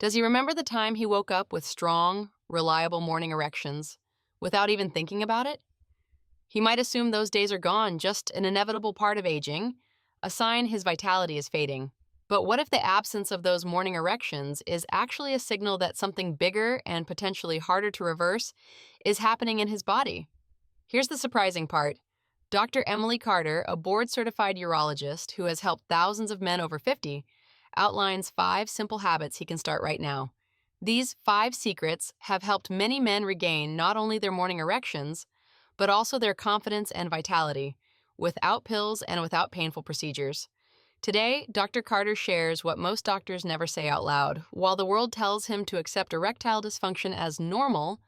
Does he remember the time he woke up with strong, reliable morning erections without even thinking about it? He might assume those days are gone, just an inevitable part of aging, a sign his vitality is fading. But what if the absence of those morning erections is actually a signal that something bigger and potentially harder to reverse is happening in his body? Here's the surprising part. Dr. Emily Carter, a board-certified urologist who has helped thousands of men over 50, outlines 5 simple habits he can start right now. These 5 secrets have helped many men regain not only their morning erections, but also their confidence and vitality, without pills and without painful procedures. Today, Dr. Carter shares what most doctors never say out loud. While the world tells him to accept erectile dysfunction as normal,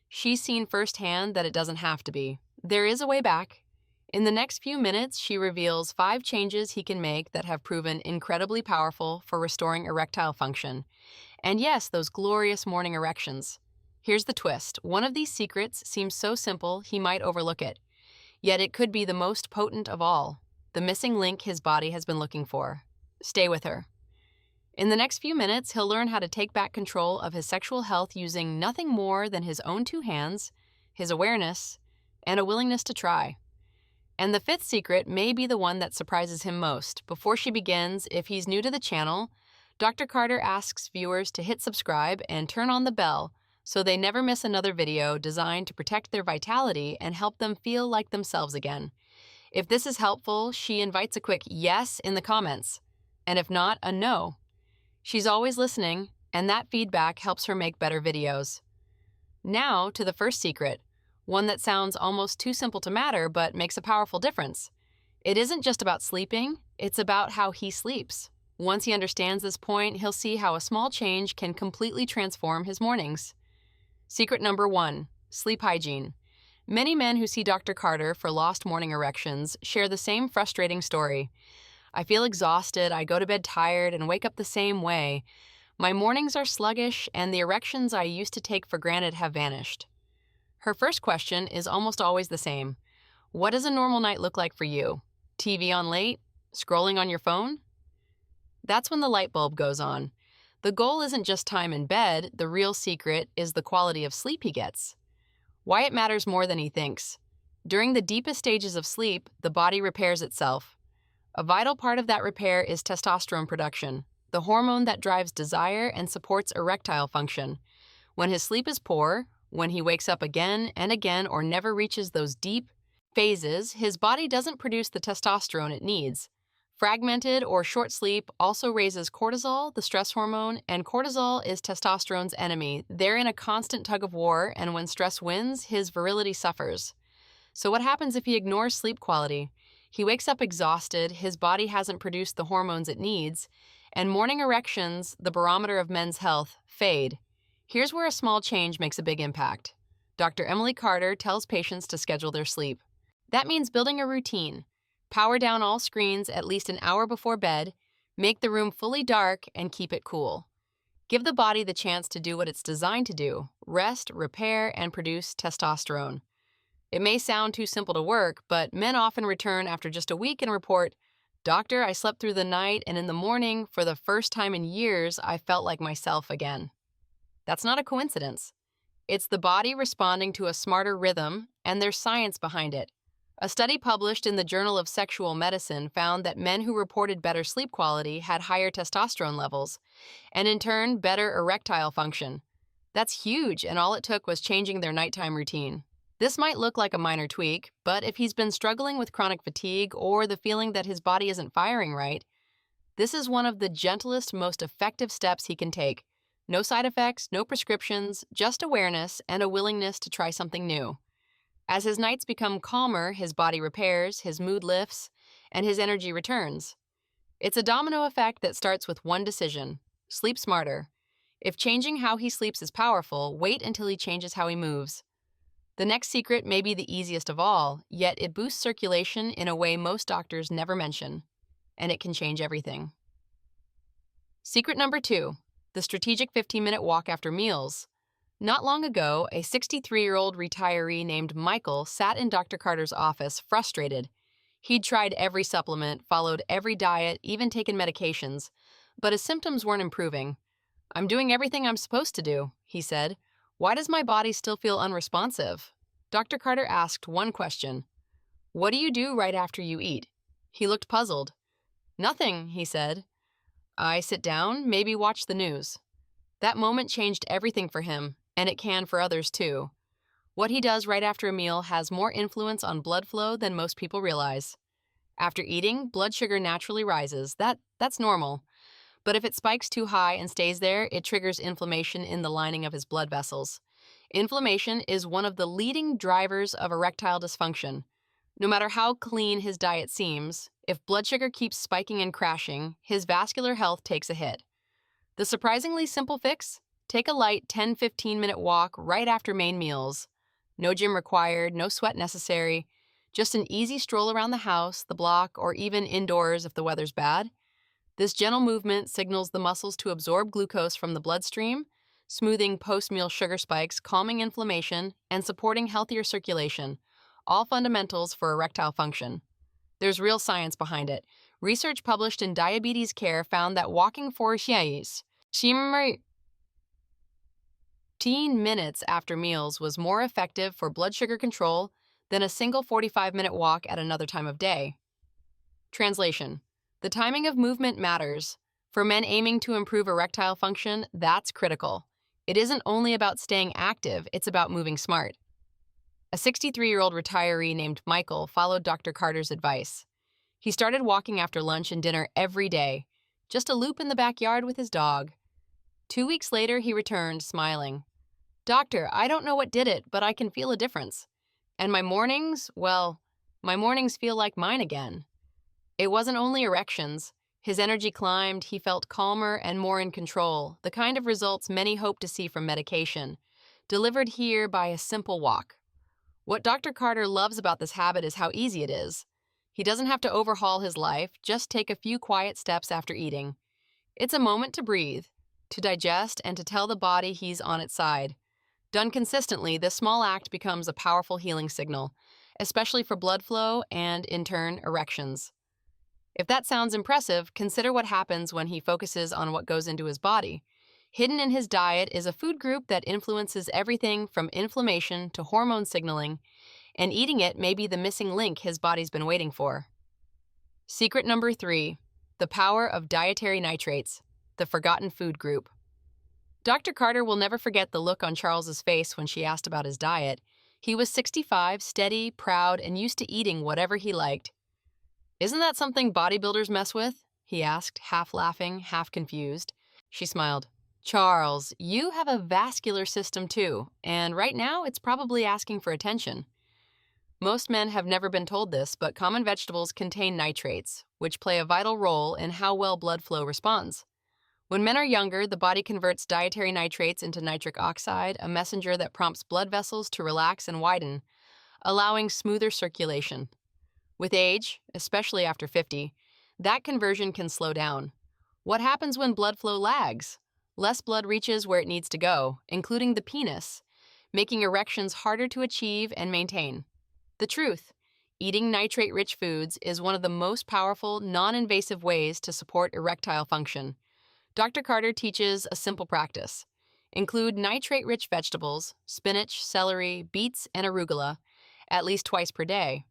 she's seen firsthand that it doesn't have to be. There is a way back. In the next few minutes, she reveals 5 changes he can make that have proven incredibly powerful for restoring erectile function. And yes, those glorious morning erections. Here's the twist. One of these secrets seems so simple he might overlook it. Yet it could be the most potent of all, the missing link his body has been looking for. Stay with her. In the next few minutes, he'll learn how to take back control of his sexual health using nothing more than his own 2 hands, his awareness, and a willingness to try. And the 5th secret may be the one that surprises him most. Before she begins, if he's new to the channel, Dr. Carter asks viewers to hit subscribe and turn on the bell so they never miss another video designed to protect their vitality and help them feel like themselves again. If this is helpful, she invites a quick yes in the comments, and if not, a no. She's always listening, and that feedback helps her make better videos. Now to the first secret, one that sounds almost too simple to matter but makes a powerful difference. It isn't just about sleeping, it's about how he sleeps. Once he understands this point, he'll see how a small change can completely transform his mornings. Secret number 1, sleep hygiene. Many men who see Dr. Carter for lost morning erections share the same frustrating story. I feel exhausted, I go to bed tired, and wake up the same way. My mornings are sluggish, and the erections I used to take for granted have vanished. Her first question is almost always the same. What does a normal night look like for you? TV on late? Scrolling on your phone? That's when the light bulb goes on. The goal isn't just time in bed, the real secret is the quality of sleep he gets. Why it matters more than he thinks. During the deepest stages of sleep, the body repairs itself. A vital part of that repair is testosterone production, the hormone that drives desire and supports erectile function. When his sleep is poor, when he wakes up again and again or never reaches those deep phases, his body doesn't produce the testosterone it needs. Fragmented or short sleep also raises cortisol, the stress hormone, and cortisol is testosterone's enemy. They're in a constant tug of war, and when stress wins, his virility suffers. So what happens if he ignores sleep quality? He wakes up exhausted, his body hasn't produced the hormones it needs, and morning erections, the barometer of men's health, fade. Here's where a small change makes a big impact. Dr. Emily Carter tells patients to schedule their sleep. That means building a routine. Power down all screens at least an hour before bed, make the room fully dark, and keep it cool. Give the body the chance to do what it's designed to do, rest, repair, and produce testosterone. It may sound too simple to work, but men often return after just a week and report, "Doctor, I slept through the night, and in the morning, for the first time in years, I felt like myself again." That's not a coincidence. It's the body responding to a smarter rhythm, and there's science behind it. A study published in the Journal of Sexual Medicine found that men who reported better sleep quality had higher testosterone levels, and in turn, better erectile function. That's huge, and all it took was changing their nighttime routine. This might look like a minor tweak, but if he's been struggling with chronic fatigue or the feeling that his body isn't firing right, this is one of the gentlest, most effective steps he can take. No side effects, no prescriptions, just awareness and a willingness to try something new. As his nights become calmer, his body repairs, his mood lifts, and his energy returns. It's a domino effect that starts with one decision: sleep smarter. If changing how he sleeps is powerful, wait until he changes how he moves. The next secret may be the easiest of all, yet it boosts circulation in a way most doctors never mention, and it can change everything. Secret number 2. The strategic 15-minute walk after meals. Not long ago, a 63-year-old retiree named Michael sat in Dr. Carter's office frustrated. He'd tried every supplement, followed every diet, even taken medications, but his symptoms weren't improving. I'm doing everything I'm supposed to do, he said. Why does my body still feel unresponsive? Dr. Carter asked one question. What do you do right after you eat? He looked puzzled. Nothing, he said. I sit down, maybe watch the news. That moment changed everything for him, and it can for others too. What he does right after a meal has more influence on blood flow than most people realize. After eating, blood sugar naturally rises. That's normal. But if it spikes too high and stays there, it triggers inflammation in the lining of his blood vessels. Inflammation is one of the leading drivers of erectile dysfunction. No matter how clean his diet seems, if blood sugar keeps spiking and crashing, his vascular health takes a hit. The surprisingly simple fix? Take a light 10-15-minute walk right after main meals. No gym required, no sweat necessary. Just an easy stroll around the house, the block, or even indoors if the weather's bad. This gentle movement signals the muscles to absorb glucose from the bloodstream, smoothing post-meal sugar spikes, calming inflammation, and supporting healthier circulation, all fundamentals for erectile function. There's real science behind it. Research published in Diabetes Care found that walking for 15 minutes after meals was more effective for blood sugar control than a single 45-minute walk at another time of day. Translation: the timing of movement matters. For men aiming to improve erectile function, that's critical. It isn't only about staying active, it's about moving smart. A 63-year-old retiree named Michael followed Dr. Carter's advice. He started walking after lunch and dinner every day, just a loop in the backyard with his dog. 2 weeks later, he returned, smiling. Doctor, I don't know what did it, but I can feel a difference. And my mornings feel like mine again. It wasn't only erections. His energy climbed, he felt calmer and more in control, the kind of results many hope to see from medication, delivered here by a simple walk. What Dr. Carter loves about this habit is how easy it is. He doesn't have to overhaul his life, just take a few quiet steps after eating. It's a moment to breathe, to digest, and to tell the body he's on its side. Done consistently, this small act becomes a powerful healing signal, especially for blood flow and, in turn, erections. If that sounds impressive, consider what happens when he focuses on what goes into his body. Hidden in his diet is a food group that influences everything from inflammation to hormone signaling, and eating it may be the missing link his body's been waiting for. Secret number 3, the power of dietary nitrates, the forgotten food group. Dr. Carter will never forget the look on Charles's face when she asked about his diet. He was 65, steady, proud, and used to eating whatever he liked. Isn't that something bodybuilders mess with? He asked, half laughing, half confused. She smiled. Charles, you have a vascular system too, and right now it's probably asking for attention. Most men have never been told this, but common vegetables contain nitrates, which play a vital role in how well blood flow responds. When men are younger, the body converts dietary nitrates into nitric oxide, a messenger that prompts blood vessels to relax and widen, allowing smoother circulation. With age, especially after 50, that conversion can slow down. What happens when blood flow lags? Less blood reaches where it needs to go, including the penis, making erections harder to achieve and maintain. The truth: eating nitrate-rich foods is one of the most powerful, non-invasive ways to support erectile function. Dr. Carter teaches a simple practice. Include nitrate-rich vegetables, spinach, celery, beets, and arugula, at least twice per day.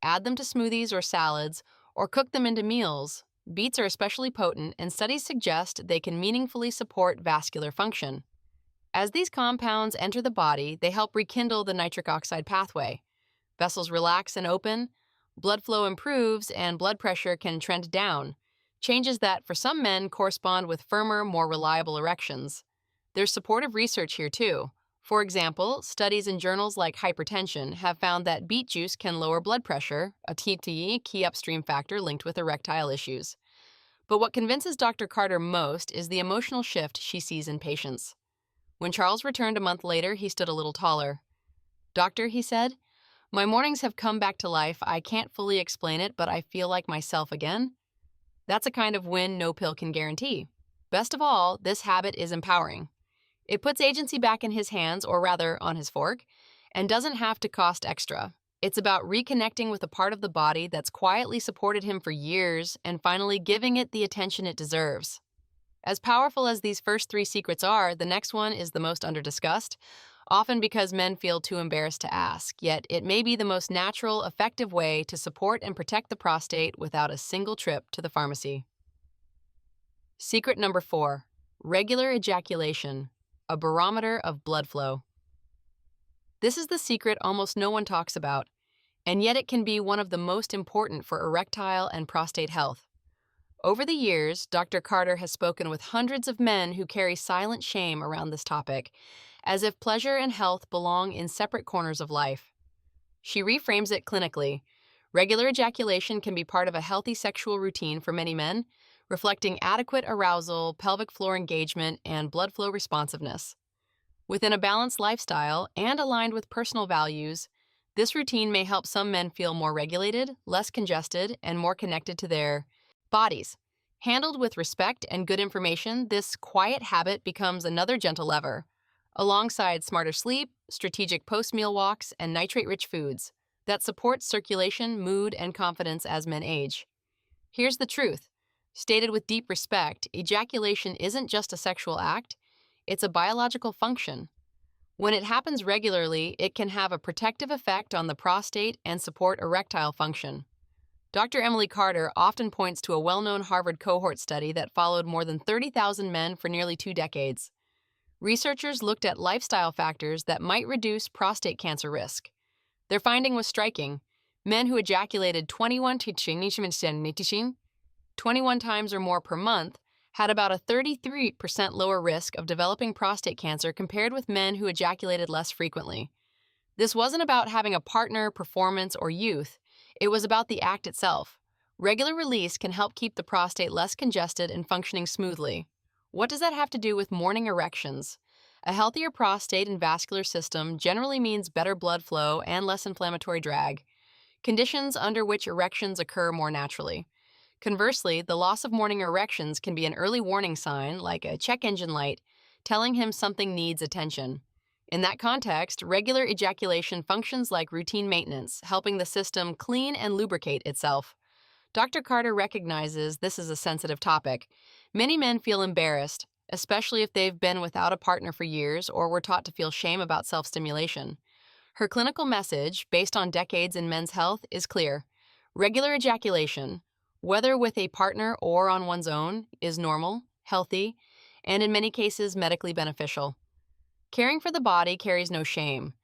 Add them to smoothies or salads, or cook them into meals. Beets are especially potent, and studies suggest they can meaningfully support vascular function. As these compounds enter the body, they help rekindle the nitric oxide pathway. Vessels relax and open, blood flow improves, and blood pressure can trend down, changes that, for some men, correspond with firmer, more reliable erections. There's supportive research here, too. For example, studies in journals like Hypertension have found that beet juice can lower blood pressure, a key upstream factor linked with erectile issues. But what convinces Dr. Carter most is the emotional shift she sees in patients. When Charles returned a month later, he stood a little taller. Doctor, he said, my mornings have come back to life. I can't fully explain it, but I feel like myself again. That's a kind of win no pill can guarantee. Best of all, this habit is empowering. It puts agency back in his hands, or rather, on his fork, and doesn't have to cost extra. It's about reconnecting with a part of the body that's quietly supported him for years and finally giving it the attention it deserves. As powerful as these first three secrets are, the next one is the most underdiscussed, often because men feel too embarrassed to ask, yet it may be the most natural, effective way to support and protect the prostate without a single trip to the pharmacy. Secret number 4, regular ejaculation, a barometer of blood flow. This is the secret almost no one talks about, and yet it can be one of the most important for erectile and prostate health. Over the years, Dr. Carter has spoken with hundreds of men who carry silent shame around this topic, as if pleasure and health belong in separate corners of life. She reframes it clinically. Regular ejaculation can be part of a healthy sexual routine for many men, reflecting adequate arousal, pelvic floor engagement, and blood flow responsiveness. Within a balanced lifestyle and aligned with personal values, this routine may help some men feel more regulated, less congested, and more connected to their bodies. Handled with respect and good information, this quiet habit becomes another gentle lever, alongside smarter sleep, strategic post-meal walks, and nitrate-rich foods that support circulation, mood, and confidence as men age. Here's the truth. Stated with deep respect, ejaculation isn't just a sexual act, it's a biological function. When it happens regularly, it can have a protective effect on the prostate and support erectile function. Dr. Emily Carter often points to a well-known Harvard cohort study that followed more than 30,000 men for nearly 2 decades. Researchers looked at lifestyle factors that might reduce prostate cancer risk. Their finding was striking. Men who ejaculated 21 times or more per month had about a 33% lower risk of developing prostate cancer compared with men who ejaculated less frequently. This wasn't about having a partner, performance, or youth. It was about the act itself. Regular release can help keep the prostate less congested and functioning smoothly. What does that have to do with morning erections? A healthier prostate and vascular system generally means better blood flow and less inflammatory drag, conditions under which erections occur more naturally. Conversely, the loss of morning erections can be an early warning sign, like a check engine light, telling him something needs attention. In that context, regular ejaculation functions like routine maintenance, helping the system clean and lubricate itself. Dr. Carter recognizes this is a sensitive topic. Many men feel embarrassed, especially if they've been without a partner for years or were taught to feel shame about self-stimulation. Her clinical message, based on decades in men's health, is clear. Regular ejaculation, whether with a partner or on one's own, is normal, healthy, and in many cases medically beneficial. Caring for the body carries no shame.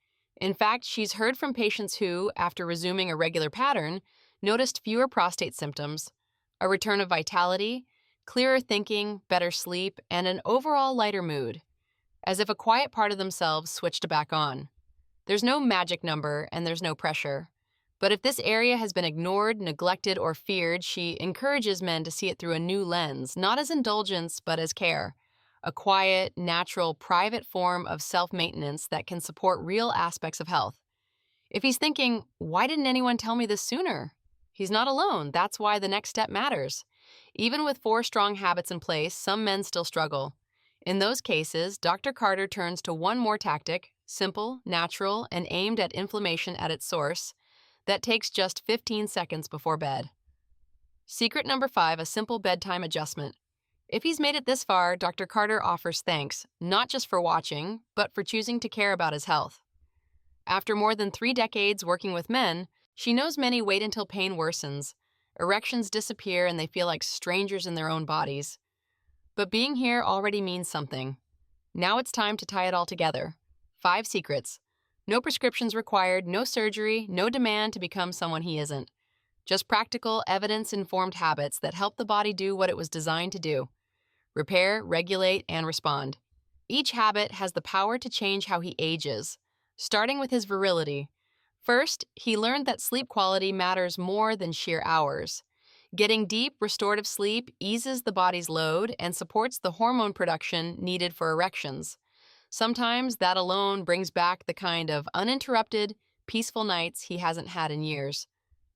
In fact, she's heard from patients who, after resuming a regular pattern, noticed fewer prostate symptoms, a return of vitality, clearer thinking, better sleep, and an overall lighter mood, as if a quiet part of themselves switched back on. There's no magic number and there's no pressure. But if this area has been ignored, neglected, or feared, she encourages men to see it through a new lens, not as indulgence, but as care. A quiet, natural, private form of self-maintenance that can support real aspects of health. If he's thinking, why didn't anyone tell me this sooner? He's not alone. That's why the next step matters. Even with 4 strong habits in place, some men still struggle. In those cases, Dr. Carter turns to one more tactic, simple, natural, and aimed at inflammation at its source, that takes just 15 seconds before bed. Secret number 5, a simple bedtime adjustment. If he's made it this far, Dr. Carter offers thanks, not just for watching, but for choosing to care about his health. After more than 3 decades working with men, she knows many wait until pain worsens, erections disappear, and they feel like strangers in their own bodies. But being here already means something. Now it's time to tie it all together. 5 secrets. No prescriptions required, no surgery, no demand to become someone he isn't. Just practical, evidence-informed habits that help the body do what it was designed to do. Repair, regulate, and respond. Each habit has the power to change how he ages, starting with his virility. First, he learned that sleep quality matters more than sheer hours. Getting deep, restorative sleep eases the body's load and supports the hormone production needed for erections. Sometimes that alone brings back the kind of uninterrupted, peaceful nights he hasn't had in years.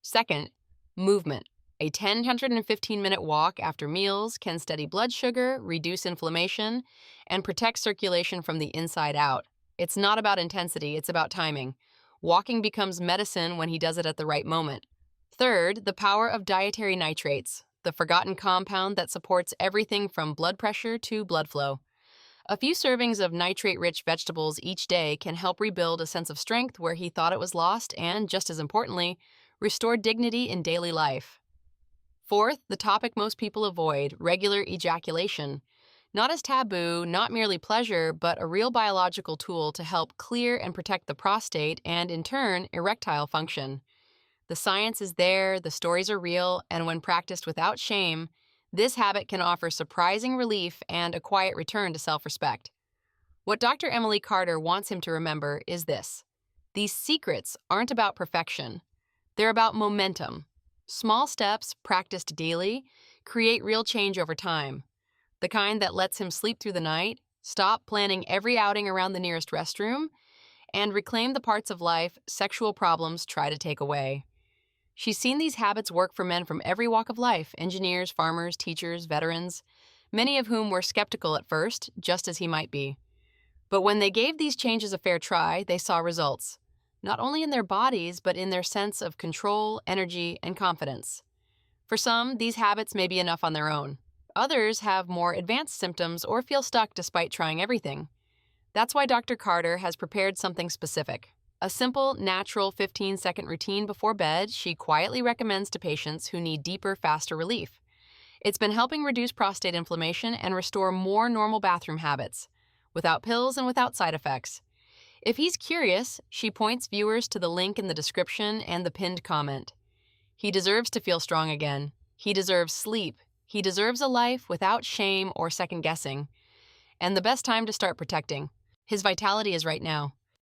Second, movement. A 115-minute walk after meals can steady blood sugar, reduce inflammation, and protect circulation from the inside out. It's not about intensity, it's about timing. Walking becomes medicine when he does it at the right moment. Third, the power of dietary nitrates. the forgotten compound that supports everything from blood pressure to blood flow. A few servings of nitrate-rich vegetables each day can help rebuild a sense of strength where he thought it was lost and, just as importantly, restore dignity in daily life. Fourth, the topic most people avoid, regular ejaculation. Not as taboo, not merely pleasure, but a real biological tool to help clear and protect the prostate and, in turn, erectile function. The science is there, the stories are real, and when practiced without shame, this habit can offer surprising relief and a quiet return to self-respect. What Dr. Emily Carter wants him to remember is this: these secrets aren't about perfection. They're about momentum. Small steps, practiced daily, create real change over time. The kind that lets him sleep through the night, stop planning every outing around the nearest restroom, and reclaim the parts of life sexual problems try to take away. She's seen these habits work for men from every walk of life: engineers, farmers, teachers, veterans, many of whom were skeptical at first, just as he might be. But when they gave these changes a fair try, they saw results, not only in their bodies, but in their sense of control, energy, and confidence. For some, these habits may be enough on their own. Others have more advanced symptoms or feel stuck despite trying everything. That's why Dr. Carter has prepared something specific. A simple, natural 15-second routine before bed she quietly recommends to patients who need deeper, faster relief. It's been helping reduce prostate inflammation and restore more normal bathroom habits, without pills and without side effects. If he's curious, she points viewers to the link in the description and the pinned comment. He deserves to feel strong again. He deserves sleep. He deserves a life without shame or second guessing. And the best time to start protecting his vitality is right now.